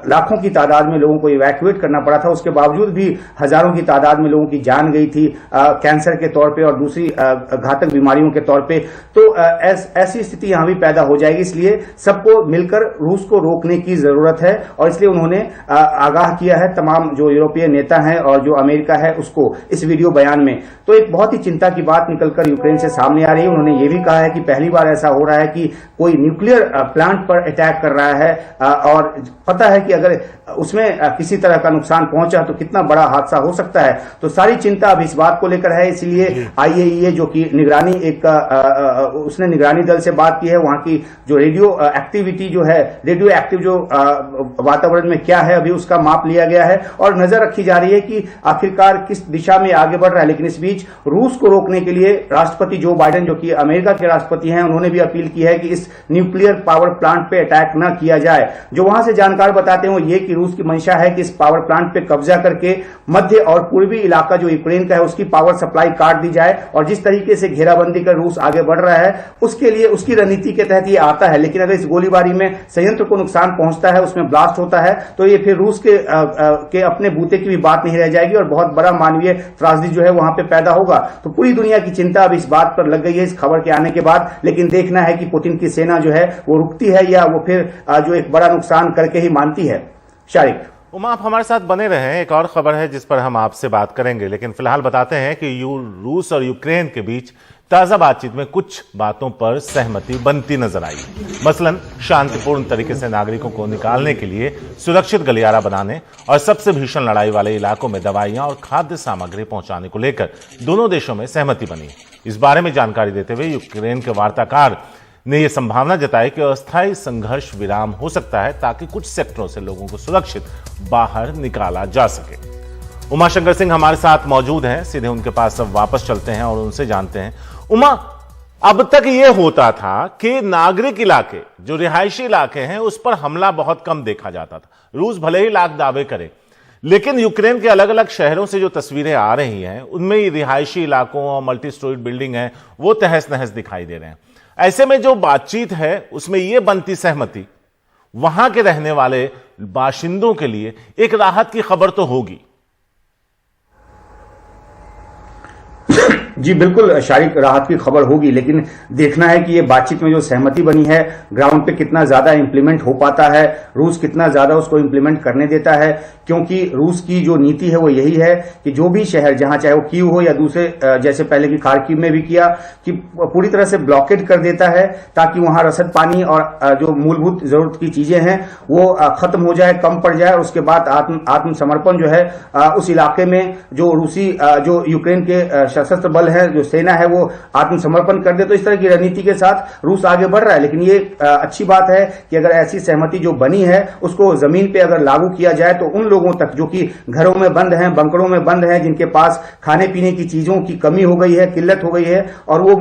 लाखों की तादाद में लोगों को इवैक्यूएट करना पड़ा था, उसके बावजूद भी हजारों की तादाद में लोगों की जान गई थी कैंसर के तौर पे और दूसरी घातक बीमारियों के तौर पे, तो ऐसी स्थिति यहां भी पैदा हो जाएगी। इसलिए सबको मिलकर रूस को रोकने की जरूरत है और इसलिए उन्होंने आगाह किया है तमाम जो यूरोपीय नेता हैं और जो अमेरिका है उसको इस वीडियो बयान में। तो एक बहुत ही चिंता की बात निकलकर यूक्रेन से सामने आ रही है। उन्होंने ये भी कहा है कि पहली बार ऐसा हो रहा है कि कोई न्यूक्लियर प्लांट पर अटैक कर रहा है और पता है कि अगर उसमें किसी तरह का नुकसान पहुंचा तो कितना बड़ा हादसा हो सकता है। तो सारी चिंता अब इस बात को लेकर है। इसलिए IAEA जो कि निगरानी उसने निगरानी दल से बात की है, वहां की जो रेडियो एक्टिविटी जो है, रेडियो एक्टिव जो वातावरण में क्या है अभी उसका माप लिया गया है और नजर रखी जा रही है कि आखिरकार सरकार किस दिशा में आगे बढ़ रहा है। लेकिन इस बीच रूस को रोकने के लिए राष्ट्रपति जो बाइडेन, जो कि अमेरिका के राष्ट्रपति हैं, उन्होंने भी अपील की है कि इस न्यूक्लियर पावर प्लांट पे अटैक न किया जाए। जो वहां से जानकार बताते हैं वो ये कि रूस की मंशा है कि इस पावर प्लांट पे कब्जा करके मध्य और पूर्वी इलाका जो यूक्रेन का है उसकी पावर सप्लाई काट दी जाए। और जिस तरीके से घेराबंदी कर रूस आगे बढ़ रहा है उसके लिए उसकी रणनीति के तहत ये आता है। लेकिन अगर इस गोलीबारी में संयंत्र को नुकसान पहुंचता है, उसमें ब्लास्ट होता है, तो ये फिर रूस के अपने बूते की भी बात नहीं रह जाएगी और बहुत बड़ा मानवीय त्रासदी जो है वहां पे पैदा होगा। तो पूरी दुनिया की चिंता अब इस बात पर लग गई है इस खबर के आने के बाद। लेकिन देखना है कि पुतिन की सेना जो है वो रुकती है या वो फिर जो एक बड़ा नुकसान करके ही मानती है। शारिक, उमा, आप हमारे साथ बने रहें। एक और खबर है जिस पर हम आपसे बात करेंगे, लेकिन फिलहाल बताते हैं कि रूस और यूक्रेन के बीच ताजा बातचीत में कुछ बातों पर सहमति बनती नजर आई। मसलन शांतिपूर्ण तरीके से नागरिकों को निकालने के लिए सुरक्षित गलियारा बनाने और सबसे भीषण लड़ाई वाले इलाकों में दवाइयां और खाद्य सामग्री पहुंचाने को लेकर दोनों देशों में सहमति बनी। इस बारे में जानकारी देते हुए यूक्रेन के वार्ताकार ने यह संभावना जताई कि अस्थायी संघर्ष विराम हो सकता है ताकि कुछ सेक्टरों से लोगों को सुरक्षित बाहर निकाला जा सके। उमाशंकर सिंह हमारे साथ मौजूद हैं, सीधे उनके पास अब वापस चलते हैं और उनसे जानते हैं। उमा, अब तक यह होता था कि नागरिक इलाके, जो रिहायशी इलाके हैं, उस पर हमला बहुत कम देखा जाता था। रूस भले ही लाख दावे करे, लेकिन यूक्रेन के अलग अलग शहरों से जो तस्वीरें आ रही हैं उनमें रिहायशी इलाकों और मल्टी स्टोरीड बिल्डिंग है वो तहस नहस दिखाई दे रहे हैं। ऐसे में जो बातचीत है उसमें यह बनती सहमति वहां के रहने वाले बाशिंदों के लिए एक राहत की खबर तो होगी। जी बिल्कुल शारिक, राहत की खबर होगी, लेकिन देखना है कि ये बातचीत में जो सहमति बनी है ग्राउंड पे कितना ज्यादा इंप्लीमेंट हो पाता है, रूस कितना ज्यादा उसको इंप्लीमेंट करने देता है। क्योंकि रूस की जो नीति है वो यही है कि जो भी शहर, जहां चाहे वो कीव हो या दूसरे, जैसे पहले की खार्किव में भी किया, कि पूरी तरह से ब्लॉकेड कर देता है ताकि वहां रसद पानी और जो मूलभूत जरूरत की चीजें हैं वो खत्म हो जाए, कम पड़ जाए। उसके बाद आत्मसमर्पण जो है उस इलाके में जो रूसी जो यूक्रेन के सशस्त्र बल है, जो सेना है, वो आत्मसमर्पण कर दे। तो इस तरह की रणनीति के साथ रूस आगे बढ़ रहा है। लेकिन ये अच्छी बात है कि अगर ऐसी सहमति जो बनी है उसको जमीन पे अगर लागू किया जाए तो उन लोगों तक जो कि घरों में बंद हैं, बंकरों में बंद हैं, जिनके पास खाने पीने की चीजों की कमी हो गई है, किल्लत हो गई है और वो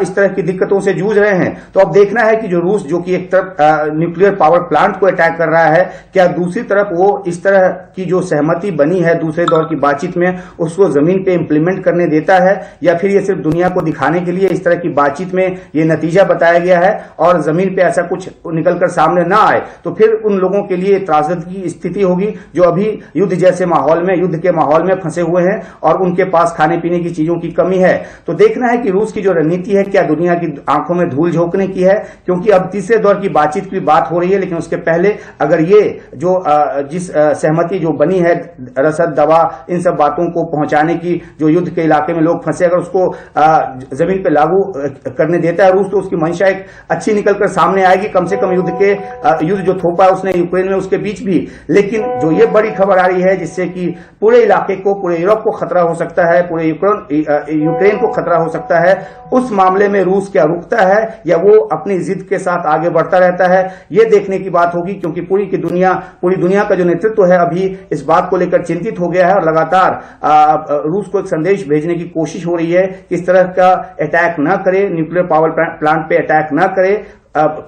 इस तरह की दिक्कतों से जूझ रहे हैं, तो अब देखना है कि जो रूस जो कि एक तरफ न्यूक्लियर पावर प्लांट को अटैक कर रहा है, क्या दूसरी तरफ वो इस तरह की जो सहमति बनी है दूसरे दौर की बातचीत में उसको जमीन पे इंप्लीमेंट करने देता है, या फिर ये सिर्फ दुनिया को दिखाने के लिए इस तरह की बातचीत में ये नतीजा बताया गया है और जमीन पे ऐसा कुछ निकलकर सामने ना आए तो फिर उन लोगों के लिए त्रासदी की स्थिति होगी जो अभी युद्ध जैसे माहौल में, युद्ध के माहौल में फंसे हुए हैं और उनके पास खाने पीने की चीजों की कमी है। तो देखना है कि रूस की जो रणनीति है क्या दुनिया की आंखों में धूल झोंकने की है, क्योंकि अब तीसरे दौर की बातचीत की बात हो रही है। लेकिन उसके पहले अगर ये जो जिस सहमति जो बनी है रसद, दवा, इन सब बातों को पहुंचाने की, जो युद्ध के इलाके में लोग फंसे, अगर उसको जमीन पे लागू करने देता है रूस, तो उसकी मंशा एक अच्छी निकलकर सामने आएगी। कम से कम युद्ध जो थोपा उसने यूक्रेन में, उसके बीच भी। लेकिन जो ये बड़ी खबर आ रही है जिससे कि पूरे इलाके को, पूरे यूरोप को खतरा हो सकता है, पूरे यूक्रेन को खतरा हो सकता है, उस मामले में रूस क्या रुकता है या वो अपनी जिद के साथ आगे बढ़ता रहता है, ये देखने की बात होगी। क्योंकि पूरी दुनिया का जो नेतृत्व है अभी इस बात को लेकर चिंतित हो गया है और लगातार रूस को एक संदेश भेजने की कोशिश हो रही है कि इस तरह का अटैक न करे, न्यूक्लियर पावर प्लांट पे अटैक न करे,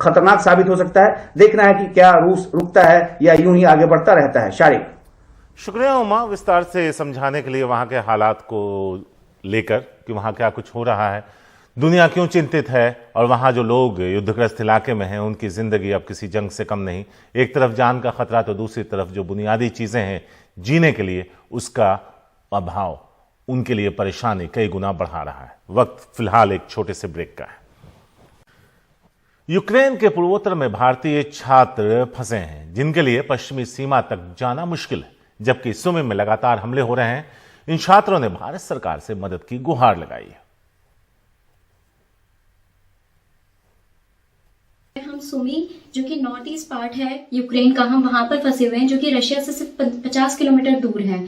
खतरनाक साबित हो सकता है। देखना है कि क्या रूस रुकता है या यूं ही आगे बढ़ता रहता है। शारिक, शुक्रिया उमा, विस्तार से समझाने के लिए वहां के हालात को लेकर कि वहां क्या कुछ हो रहा है, दुनिया क्यों चिंतित है और वहां जो लोग युद्धग्रस्त इलाके में हैं उनकी जिंदगी अब किसी जंग से कम नहीं। एक तरफ जान का खतरा तो दूसरी तरफ जो बुनियादी चीजें हैं जीने के लिए उसका अभाव उनके लिए परेशानी कई गुना बढ़ा रहा है। वक्त फिलहाल एक छोटे से ब्रेक का है। यूक्रेन के पूर्वोत्तर में भारतीय छात्र फंसे हैं जिनके लिए पश्चिमी सीमा तक जाना मुश्किल है, जबकि सुमी में लगातार हमले हो रहे हैं। इन छात्रों ने भारत सरकार से मदद की गुहार लगाई है। हम सुमी जो कि नॉर्थ ईस्ट पार्ट है यूक्रेन का, हम वहां पर फंसे हुए हैं जो कि रशिया से सिर्फ 50 किलोमीटर दूर है।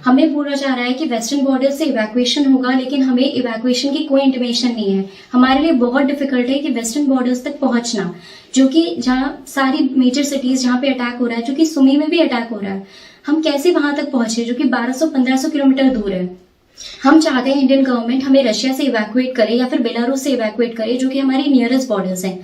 हमें पूरा जा रहा है कि वेस्टर्न बॉर्डर से इवैक्यूएशन होगा, लेकिन हमें इवैक्यूएशन की कोई इंटीमेशन नहीं है। हमारे लिए बहुत डिफिकल्ट है कि वेस्टर्न बॉर्डर्स तक पहुंचना, जो कि जहाँ सारी मेजर सिटीज जहाँ पे अटैक हो रहा है, जो कि सुमी में भी अटैक हो रहा है। हम कैसे वहां तक पहुंचे जो कि 1200-1500 किलोमीटर दूर है। हम चाहते हैं इंडियन गवर्नमेंट हमें रशिया से इवैक्यूएट करे या फिर बेलारूस से इवैक्यूएट करे, जो कि हमारी नियरेस्ट बॉर्डर्स हैं।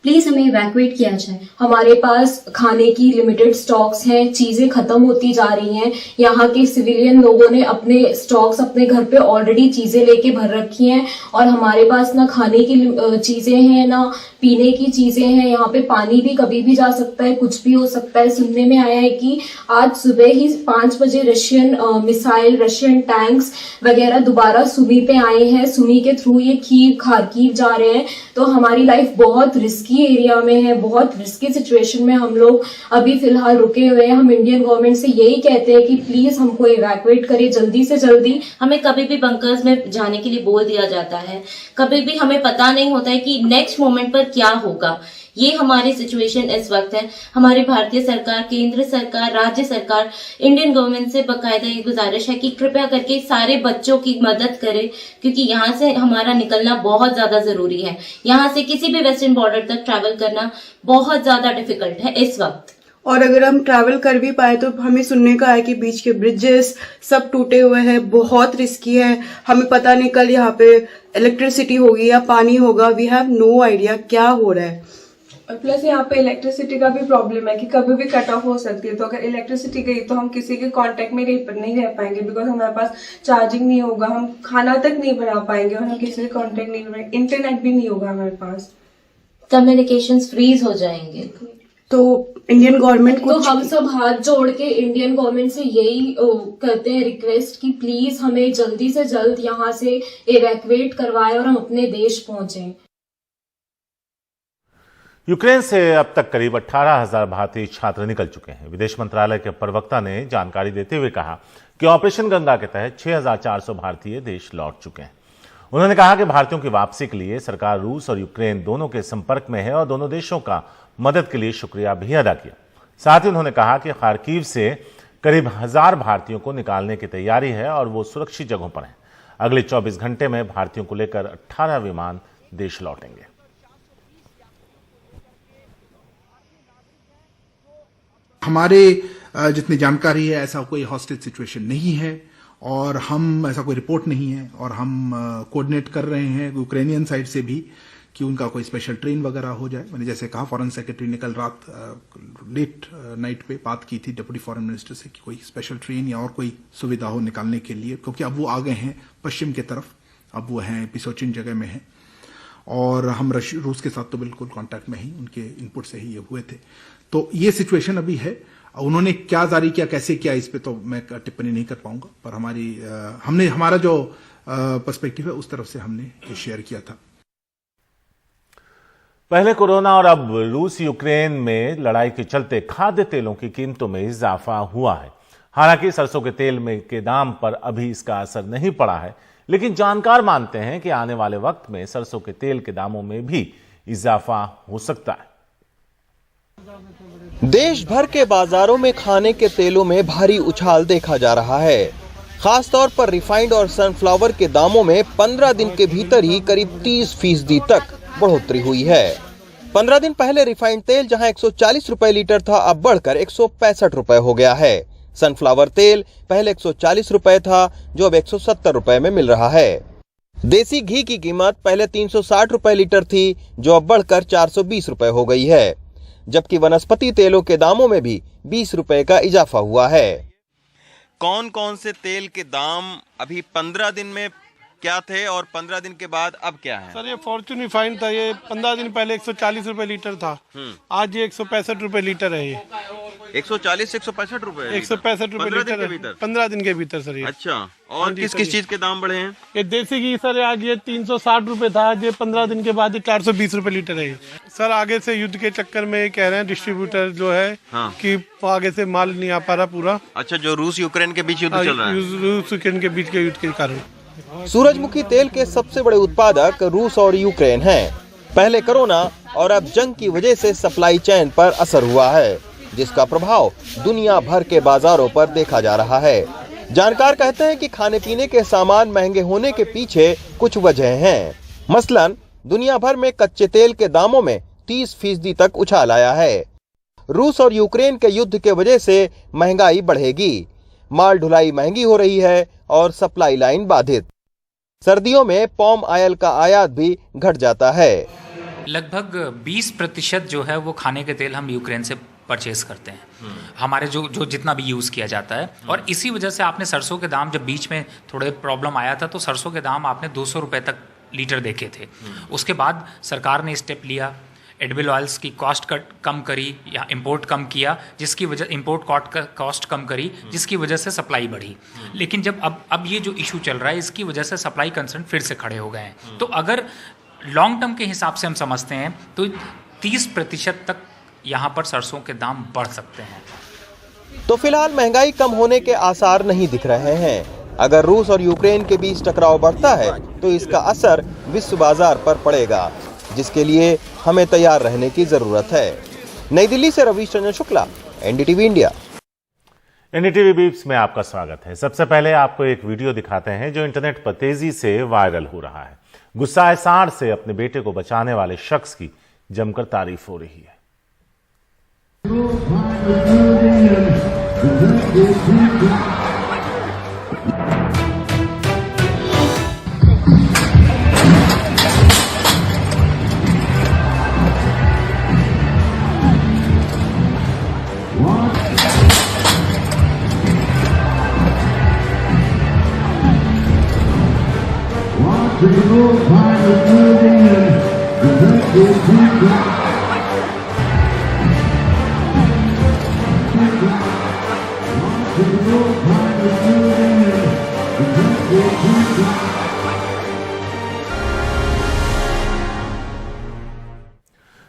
प्लीज हमें इवैक्यूएट किया जाए। हमारे पास खाने की लिमिटेड स्टॉक्स हैं, चीजें खत्म होती जा रही हैं। यहाँ के सिविलियन लोगों ने अपने स्टॉक्स अपने घर पे ऑलरेडी चीजें लेके भर रखी हैं और हमारे पास ना खाने की चीजें हैं ना पीने की चीजें हैं। यहाँ पे पानी भी कभी भी जा सकता है, कुछ भी हो सकता है। सुनने में आया है कि आज सुबह ही 5 बजे रशियन मिसाइल, रशियन टैंक्स वगैरह दोबारा सुमी पे आए हैं। सुमी के थ्रू ये कीव, खारकीव जा रहे हैं। तो हमारी लाइफ बहुत रिस्की एरिया में है, बहुत रिस्की सिचुएशन में हम लोग अभी फिलहाल रुके हुए हैं। हम इंडियन गवर्नमेंट से यही कहते हैं कि प्लीज हमको इवैक्यूएट करें जल्दी से जल्दी। हमें कभी भी बंकर्स में जाने के लिए बोल दिया जाता है, कभी भी हमें पता नहीं होता है कि नेक्स्ट मोमेंट पर क्या होगा। ये हमारी सिचुएशन इस वक्त है। हमारी भारतीय सरकार, केंद्र सरकार, राज्य सरकार, इंडियन गवर्नमेंट से बकायदा ये गुजारिश है कि कृपया करके सारे बच्चों की मदद करें, क्योंकि यहाँ से हमारा निकलना बहुत ज्यादा जरूरी है। यहाँ से किसी भी वेस्टर्न बॉर्डर तक ट्रैवल करना बहुत ज्यादा डिफिकल्ट है इस वक्त। और अगर हम ट्रैवल कर भी पाए तो हमें सुनने का है कि बीच के ब्रिजेस सब टूटे हुए हैं, बहुत रिस्की है। हमें पता नहीं कल यहाँ पे इलेक्ट्रिसिटी होगी या पानी होगा। वी हैव नो आइडिया क्या हो रहा है। और प्लस यहाँ पे इलेक्ट्रिसिटी का भी प्रॉब्लम है कि कभी भी कट ऑफ हो सकती है। तो अगर इलेक्ट्रिसिटी गई तो हम किसी के कांटेक्ट में नहीं रह पाएंगे, बिकॉज हमारे पास चार्जिंग नहीं होगा, हम खाना तक नहीं बना पाएंगे और हम किसी से कांटेक्ट नहीं कर, इंटरनेट भी नहीं होगा हमारे पास, कम्युनिकेशंस फ्रीज हो जाएंगे। तो इंडियन गवर्नमेंट को तो हम सब हाथ जोड़ के इंडियन गवर्नमेंट से यही करते हैं रिक्वेस्ट कि प्लीज हमें जल्दी से जल्द यहाँ से इवैक्यूएट करवाए और हम अपने देश पहुंचे। यूक्रेन से अब तक करीब 18,000 भारतीय छात्र निकल चुके हैं। विदेश मंत्रालय के प्रवक्ता ने जानकारी देते हुए कहा कि ऑपरेशन गंगा के तहत 6,400 भारतीय देश लौट चुके हैं। उन्होंने कहा कि भारतीयों की वापसी के लिए सरकार रूस और यूक्रेन दोनों के संपर्क में है और दोनों देशों का मदद के लिए शुक्रिया भी अदा किया। साथ ही उन्होंने कहा कि खार्किव से करीब 1000 भारतीयों को निकालने की तैयारी है और वो सुरक्षित जगहों पर हैं। अगले 24 घंटे में भारतीयों को लेकर 18 विमान देश लौटेंगे। हमारे जितनी जानकारी है ऐसा कोई हॉस्टेज सिचुएशन नहीं है और हम ऐसा कोई रिपोर्ट नहीं है और हम कोऑर्डिनेट कर रहे हैं यूक्रेनियन साइड से भी कि उनका कोई स्पेशल ट्रेन वगैरह हो जाए। मैंने जैसे कहा फॉरेन सेक्रेटरी ने कल रात लेट नाइट पे बात की थी डिप्टी फॉरेन मिनिस्टर से कि कोई स्पेशल ट्रेन या और कोई सुविधा हो निकालने के लिए, क्योंकि अब वो आ गए हैं पश्चिम की तरफ, अब वो हैं पिसोचिन जगह में हैं और हम रूस के साथ तो बिल्कुल कांटेक्ट में ही, उनके इनपुट से ही ये हुए थे। तो ये सिचुएशन अभी है। उन्होंने क्या जारी किया, कैसे किया, इस पे तो मैं टिप्पणी नहीं कर पाऊंगा, पर हमने हमारा जो पर्सपेक्टिव है उस तरफ से हमने शेयर किया था। पहले कोरोना और अब रूस यूक्रेन में लड़ाई के चलते खाद्य तेलों की कीमतों में इजाफा हुआ है। हालांकि सरसों के तेल में के दाम पर अभी इसका असर नहीं पड़ा है, लेकिन जानकार मानते हैं कि आने वाले वक्त में सरसों के तेल के दामों में भी इजाफा हो सकता है। देश भर के बाजारों में खाने के तेलों में भारी उछाल देखा जा रहा है। खासतौर पर रिफाइंड और सनफ्लावर के दामों में 15 दिन के भीतर ही करीब 30% तक बढ़ोतरी हुई है। 15 दिन पहले रिफाइंड तेल जहां 140 रुपए लीटर था, अब बढ़कर 165 रुपए हो गया है। सनफ्लावर तेल पहले 140 रुपए था, जो अब 170 रुपए में मिल रहा है। देसी घी की कीमत पहले 360 रुपए लीटर थी, जो अब बढ़कर 420 रुपए हो गई है, जबकि वनस्पति तेलों के दामों में भी 20 रुपए का इजाफा हुआ है। कौन कौन से तेल के दाम अभी 15 दिन में क्या थे और 15 दिन के बाद अब क्या है? सर ये फॉर्च्यून रिफाइंड था, ये 15 दिन पहले 140 रुपए लीटर था, आज ये 165 रुपए लीटर है। ये 140 से 165 रुपए, 165 रुपए लीटर 15 दिन के भीतर सर ये। अच्छा, और किस किस चीज के दाम बढ़े हैं? ये देसी घी सर आज ये 360 रुपए था, आज ये 15 दिन के बाद ये 420 रुपए लीटर है। सर आगे से युद्ध के चक्कर में कह रहे हैं डिस्ट्रीब्यूटर जो है कि आगे से माल नहीं आ पा रहा पूरा। अच्छा, जो रूस यूक्रेन के बीच युद्ध चल रहा है, रूस यूक्रेन के बीच के युद्ध के कारण। सूरजमुखी तेल के सबसे बड़े उत्पादक रूस और यूक्रेन हैं। पहले कोरोना और अब जंग की वजह से सप्लाई चेन पर असर हुआ है, जिसका प्रभाव दुनिया भर के बाजारों पर देखा जा रहा है। जानकार कहते हैं कि खाने पीने के सामान महंगे होने के पीछे कुछ वजह हैं। मसलन दुनिया भर में कच्चे तेल के दामों में 30% तक उछाल आया है। रूस और यूक्रेन के युद्ध के वजह से महंगाई बढ़ेगी। माल ढुलाई महंगी हो रही है और सप्लाई लाइन बाधित। सर्दियों में पाम ऑयल का आयात भी घट जाता है। लगभग 20% जो है वो खाने के तेल हम यूक्रेन से परचेज करते हैं, हमारे जो जितना भी यूज़ किया जाता है। और इसी वजह से आपने सरसों के दाम, जब बीच में थोड़े प्रॉब्लम आया था तो सरसों के दाम आपने 200 रुपये तक लीटर देखे थे। उसके बाद सरकार ने स्टेप लिया, एडिबल ऑयल्स की कॉस्ट कम करी या इंपोर्ट कम किया, जिसकी वजह इंपोर्ट कॉस्ट कम करी, जिसकी वजह से सप्लाई बढ़ी। लेकिन जब अब ये जो इशू चल रहा है, इसकी वजह से सप्लाई कंसर्न फिर से खड़े हो गए हैं। तो अगर लॉन्ग टर्म के हिसाब से हम समझते हैं तो 30% तक यहाँ पर सरसों के दाम बढ़ सकते हैं। तो फिलहाल महंगाई कम होने के आसार नहीं दिख रहे हैं। अगर रूस और यूक्रेन के बीच टकराव बढ़ता है तो इसका असर विश्व बाजार पर पड़ेगा, जिसके लिए हमें तैयार रहने की जरूरत है। नई दिल्ली से Ravish Chandra Shukla, NDTV India. NDTV beeps में आपका स्वागत है। सबसे पहले आपको एक वीडियो दिखाते हैं जो इंटरनेट पर तेजी से वायरल हो रहा है। गुस्साए सांड से अपने बेटे को बचाने वाले शख्स की जमकर तारीफ हो रही है।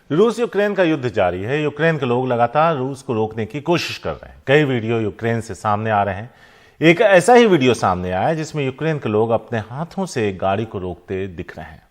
रूस यूक्रेन का युद्ध जारी है। यूक्रेन के लोग लगातार रूस को रोकने की कोशिश कर रहे हैं। कई वीडियो यूक्रेन से सामने आ रहे हैं। एक ऐसा ही वीडियो सामने आया जिसमें यूक्रेन के लोग अपने हाथों से एक गाड़ी को रोकते दिख रहे हैं।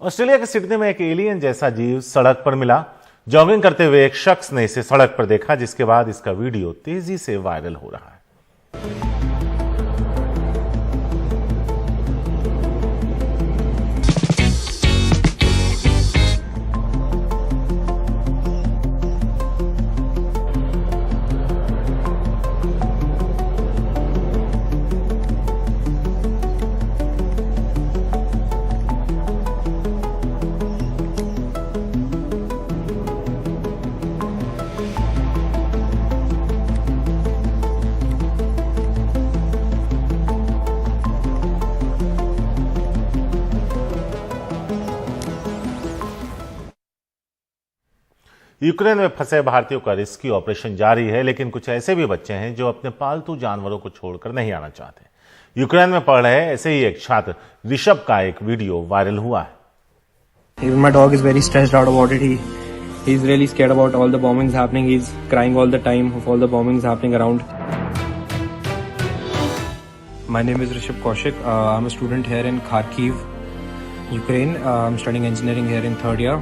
ऑस्ट्रेलिया के सिडनी में एक एलियन जैसा जीव सड़क पर मिला। जॉगिंग करते हुए एक शख्स ने इसे सड़क पर देखा, जिसके बाद इसका वीडियो तेजी से वायरल हो रहा है। यूक्रेन में फंसे भारतीयों का रेस्क्यू ऑपरेशन जारी है, लेकिन कुछ ऐसे भी बच्चे हैं जो अपने पालतू जानवरों को छोड़कर नहीं आना चाहते। यूक्रेन में पढ़ रहे ऐसे ही एक छात्र ऋषभ का एक वीडियो वायरल हुआ है। Even my dog is very stressed out about it. He's really scared about all the bombings happening. He's crying all the time of all the bombings happening around. My name is Rishabh Kaushik. I'm a student here in Kharkiv, Ukraine. I'm studying engineering here in third year.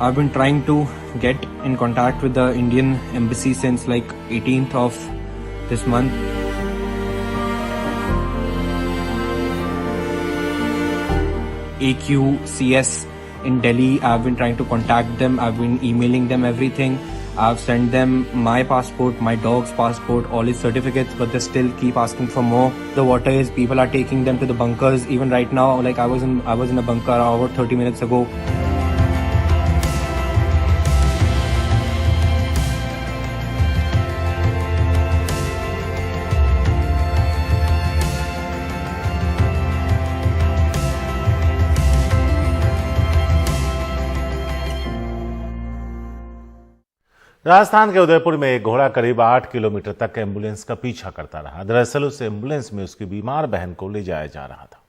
I've been trying to get in contact with the Indian embassy since like 18th of this month. AQCS in Delhi, I've been trying to contact them. I've been emailing them everything. I've sent them my passport, my dog's passport, all his certificates, but they still keep asking for more. The water is, people are taking them to the bunkers. Even right now, like I was in a bunker about 30 minutes ago. Rajasthan के उदयपुर में एक घोड़ा करीब 8 kilometre तक ambulance का पीछा करता रहा। दरअसल उस एम्बुलेंस में उसकी बीमार बहन को ले जाया जा रहा था।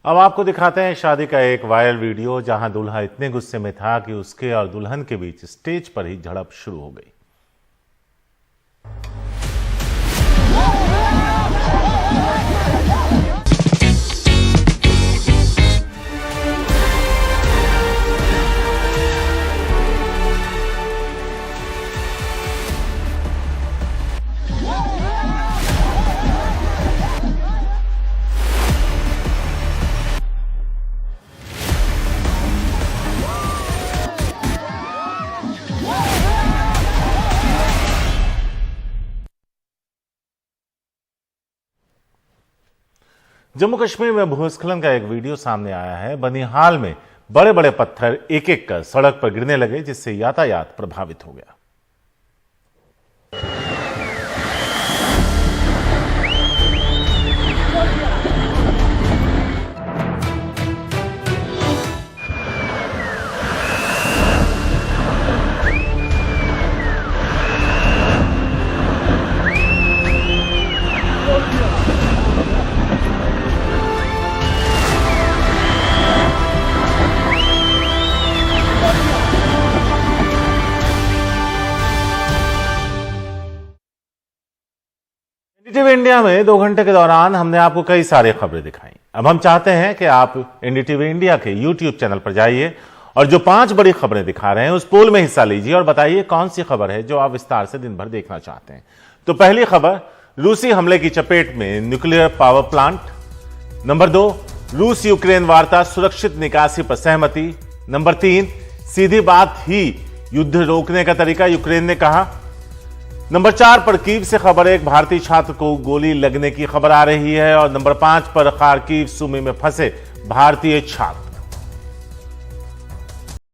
अब आपको दिखाते हैं शादी का एक वायरल वीडियो, जहां दूल्हा इतने गुस्से में था कि उसके और दुल्हन के बीच स्टेज पर ही झड़प शुरू हो गई। जम्मू कश्मीर में भूस्खलन का एक वीडियो सामने आया है। बनिहाल में बड़े बड़े पत्थर एक एक कर सड़क पर गिरने लगे, जिससे यातायात प्रभावित हो गया। एनडीटीवी इंडिया में 2 घंटे के दौरान हमने आपको कई सारी खबरें दिखाई। अब हम चाहते हैं कि आप एनडीटीवी इंडिया के यूट्यूब चैनल पर जाइए और जो 5 बड़ी खबरें दिखा रहे हैं उस पोल में हिस्सा लीजिए और बताइए कौन सी खबर है जो आप विस्तार से दिन भर देखना चाहते हैं। तो पहली खबर, रूसी हमले की चपेट में न्यूक्लियर पावर प्लांट। नंबर 2, रूस यूक्रेन वार्ता, सुरक्षित निकासी पर सहमति। नंबर 3, सीधी बात ही युद्ध रोकने का तरीका, यूक्रेन ने कहा। नंबर 4 पर कीव से खबर, एक भारतीय छात्र को गोली लगने की खबर आ रही है। और नंबर 5 पर खार्किव सूमी में फंसे भारतीय छात्र।